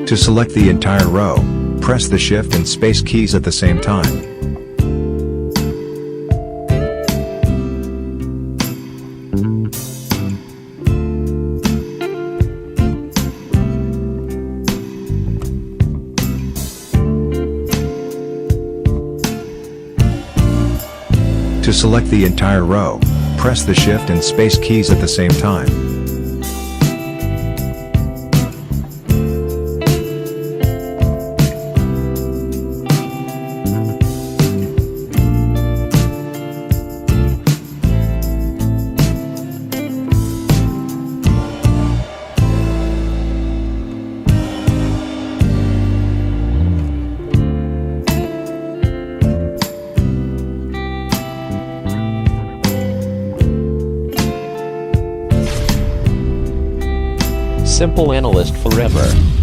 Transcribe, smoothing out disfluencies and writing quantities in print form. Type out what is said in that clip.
To select the entire row, press the Shift and Space keys at the same time. To select the entire row, press the Shift and Space keys at the same time. Simple Analyst forever.